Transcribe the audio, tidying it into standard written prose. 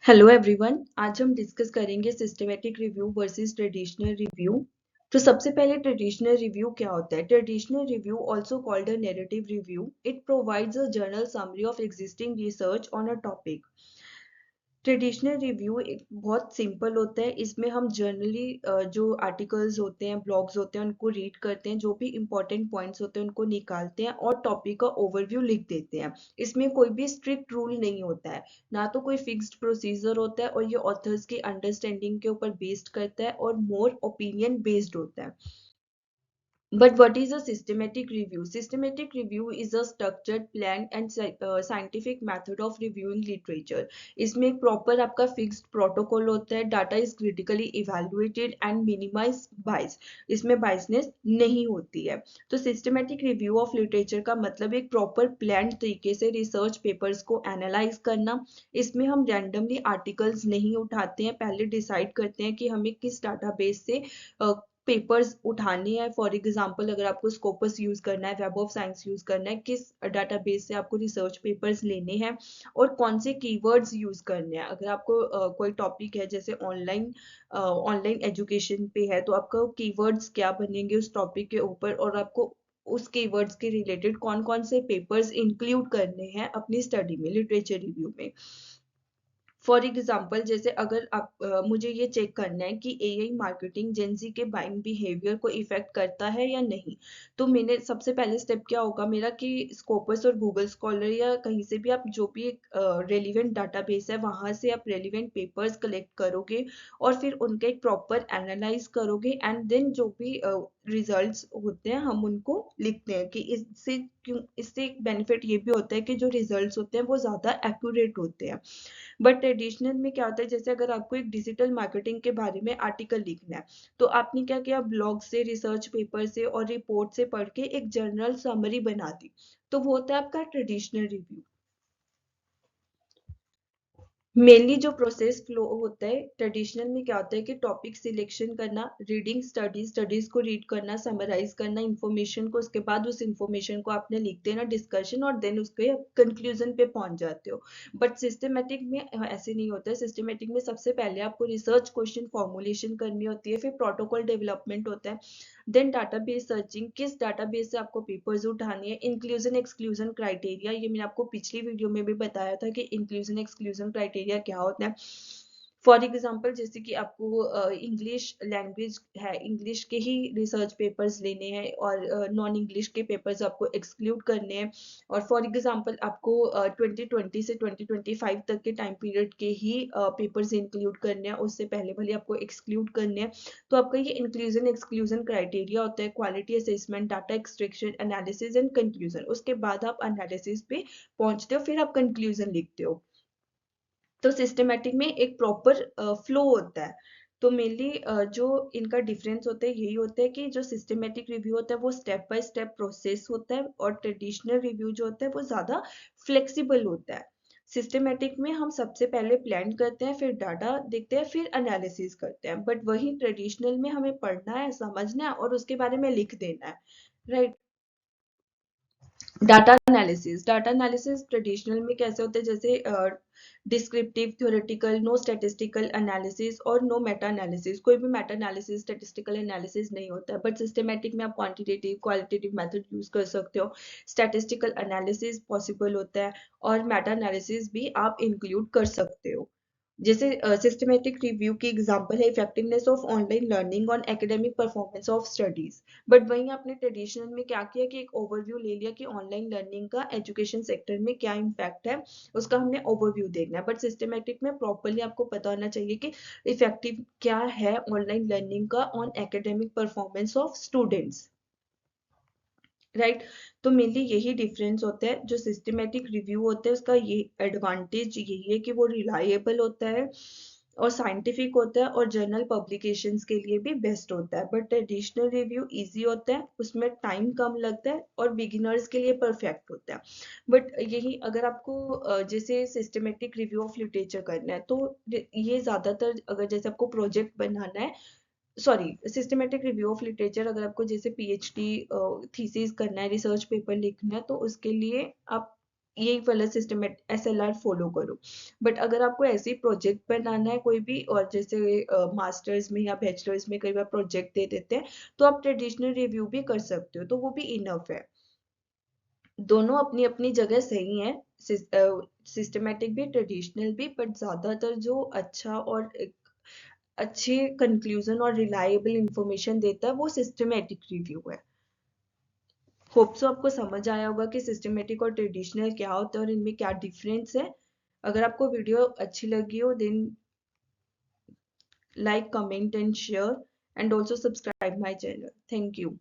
Hello everyone, आज हम discuss करेंगे systematic review versus traditional review. तो सबसे पहले ट्रेडिशनल रिव्यू क्या होता है? Traditional review also called a narrative review, it provides a journal summary of existing research on a topic. Traditional review एक बहुत सिंपल होता है। इसमें हम जनरली जो आर्टिकल्स होते हैं, ब्लॉग्स होते हैं, उनको रीड करते हैं, जो भी इंपॉर्टेंट पॉइंट्स होते हैं उनको निकालते हैं और टॉपिक का ओवरव्यू लिख देते हैं। इसमें कोई भी स्ट्रिक्ट रूल नहीं होता है, ना तो कोई फिक्स्ड प्रोसीजर होता है, और ये ऑथर्स की अंडरस्टैंडिंग के ऊपर बेस्ड करता है और मोर ओपिनियन बेस्ड होता है। But what is a systematic review? Systematic review is a structured, planned and scientific method of reviewing literature. इसमें एक प्रॉपर आपका फिक्स्ड प्रोटोकॉल होता है। Data is critically evaluated and minimize bias. इसमें बाइसनेस नहीं होती है। तो सिस्टमेटिक रिव्यू ऑफ लिटरेचर का मतलब एक प्रॉपर प्लान तरीके से रिसर्च पेपर्स को एनालाइज करना। इसमें हम रैंडमली आर्टिकल्स नहीं उठाते हैं, पहले डिसाइड करते हैं कि हमें किस डाटाबेस से पेपर्स उठाने हैं। फॉर एग्जांपल, अगर आपको स्कोपस यूज करना है, वेब ऑफ साइंस यूज करना है, किस डाटाबेस से आपको रिसर्च पेपर्स लेने हैं और कौन से कीवर्ड्स यूज करने हैं। अगर आपको कोई टॉपिक है, जैसे ऑनलाइन एजुकेशन पे है, तो आपका कीवर्ड्स क्या बनेंगे उस टॉपिक के ऊपर, और आपको उस कीवर्ड्स के रिलेटेड कौन कौन से पेपर्स इंक्लूड करने हैं अपनी स्टडी में, लिटरेचर रिव्यू में। फॉर एग्जाम्पल, जैसे अगर मुझे ये चेक करना है कि एआई मार्केटिंग जेंजी के बाइंग बिहेवियर को इफेक्ट करता है या नहीं, तो मैंने सबसे पहले स्टेप क्या होगा मेरा कि स्कोपस और गूगल स्कॉलर या कहीं से भी आप जो भी एक रेलिवेंट डाटाबेस है वहां से आप रेलिवेंट पेपर्स कलेक्ट करोगे और फिर उनका एक प्रॉपर एनालाइज करोगे, एंड देन जो भी रिजल्ट्स होते हैं हम उनको लिखते हैं कि इससे एक बेनिफिट ये भी होता है कि जो रिजल्ट्स होते हैं वो ज्यादा एक्यूरेट होते हैं। बट ट्रेडिशनल में क्या होता है, जैसे अगर आपको एक डिजिटल मार्केटिंग के बारे में आर्टिकल लिखना है, तो आपने क्या किया, ब्लॉग से, रिसर्च पेपर से और रिपोर्ट से पढ़ के एक जनरल समरी बना दी। तो वो होता है आपका ट्रेडिशनल रिव्यू। मेनली जो प्रोसेस फ्लो होता है ट्रेडिशनल में, क्या होता है कि टॉपिक सिलेक्शन करना, रीडिंग स्टडीज को रीड करना, समराइज करना इंफॉर्मेशन को, उसके बाद उस इंफॉर्मेशन को आपने लिख देना, डिस्कशन, और देन उसके कंक्लूजन पे पहुंच जाते हो। बट सिस्टमेटिक में ऐसे नहीं होता है। सिस्टमेटिक में सबसे पहले आपको रिसर्च क्वेश्चन फॉर्मुलेशन करनी होती है, फिर प्रोटोकॉल डेवलपमेंट होता है, देन डाटाबेस सर्चिंग, किस डाटाबेस से आपको पेपर्स उठानी है, इंक्लूजन एक्सक्लूजन क्राइटेरिया, ये मैंने आपको पिछली वीडियो में भी बताया था कि इंक्लूजन एक्सक्लूजन क्राइटेरिया क्या होता है। फॉर एग्जाम्पल, जैसे कि आपको इंग्लिश लैंग्वेज है, इंग्लिश के ही रिसर्च पेपर्स लेने हैं और नॉन इंग्लिश के पेपर्स आपको एक्सक्लूड करने हैं। और फॉर एग्जाम्पल आपको 2020 से 2025 तक के टाइम पीरियड के ही पेपर्स इंक्लूड करने हैं, उससे पहले भले आपको एक्सक्लूड करने हैं। तो आपका ये इंक्लूजन एक्सक्लूजन क्राइटेरिया होता है, quality assessment, data extraction, analysis and conclusion. उसके बाद आप एनालिसिस पे पहुंचते हो, फिर आप कंक्लूजन लिखते हो। तो सिस्टमेटिक में एक प्रॉपर फ्लो होता है। तो मेनली जो इनका डिफरेंस होता है यही होता है कि जो सिस्टमेटिक रिव्यू होता है वो स्टेप बाय स्टेप प्रोसेस होता है, और ट्रेडिशनल रिव्यू जो होता है वो ज्यादा फ्लेक्सिबल होता है। सिस्टमेटिक में हम सबसे पहले प्लान करते हैं, फिर डाटा देखते हैं, फिर एनालिसिस करते हैं। बट वही ट्रेडिशनल में हमें पढ़ना है, समझना है और उसके बारे में लिख देना है, राइट। डाटा एनालिसिस ट्रेडिशनल में कैसे होते हैं, जैसे descriptive, theoretical, no statistical analysis और नो मेटा एनालिसिस। कोई भी मेटा एनालिसिस, स्टैटिस्टिकल एनालिसिस नहीं होता है। बट सिस्टमेटिक में आप क्वांटिटेटिव, क्वालिटेटिव मेथड यूज कर सकते हो, स्टैटिस्टिकल एनालिसिस पॉसिबल होता है, और मेटा एनालिसिस भी आप इंक्लूड कर सकते हो। जैसे सिस्टमेटिक रिव्यू की एग्जांपल है effectiveness of online learning on academic performance of studies. But वहीं आपने ट्रेडिशनल में क्या किया कि एक ओवरव्यू ले लिया कि ऑनलाइन लर्निंग का एजुकेशन सेक्टर में क्या इम्पैक्ट है, उसका हमने ओवरव्यू देखना है। बट सिस्टमेटिक में प्रॉपरली आपको पता होना चाहिए कि इफेक्टिव क्या है ऑनलाइन लर्निंग का on academic performance of students, right. तो मेनली यही डिफरेंस होता है। जो सिस्टमेटिक रिव्यू होता है उसका ये एडवांटेज यही है कि वो रिलायबल होता है और साइंटिफिक होता है और जर्नल पब्लिकेशंस के लिए भी बेस्ट होता है। बट ट्रेडिशनल रिव्यू इजी होता है, उसमें टाइम कम लगता है और बिगिनर्स के लिए परफेक्ट होता है। बट यही अगर आपको जैसे सिस्टमेटिक रिव्यू ऑफ लिटरेचर करना है, तो ये ज्यादातर, अगर जैसे आपको प्रोजेक्ट बनाना है, sorry, systematic review of literature अगर आपको जैसे पीएचडी थीसिस करना है, रिसर्च पेपर लिखना है, तो उसके लिए आप यही वाला सिस्टम SLR फॉलो करो। बट अगर आपको ऐसे ही प्रोजेक्ट बनाना है कोई भी, और जैसे मास्टर्स में या बैचलर्स में कई बार प्रोजेक्ट दे देते हैं, तो आप ट्रेडिशनल रिव्यू भी कर सकते हो, तो वो भी इनफ है। दोनों अपनी अपनी जगह सही है, सिस्टमेटिक भी ट्रेडिशनल भी, बट ज्यादातर जो अच्छा और एक अच्छे कंक्लूजन और रिलायबल इंफॉर्मेशन देता है वो सिस्टमेटिक रिव्यू है। होप सो आपको समझ आया होगा कि सिस्टमेटिक और ट्रेडिशनल क्या होता है और इनमें क्या डिफरेंस है। अगर आपको वीडियो अच्छी लगी हो then like, comment and share, and also subscribe my channel. Thank you.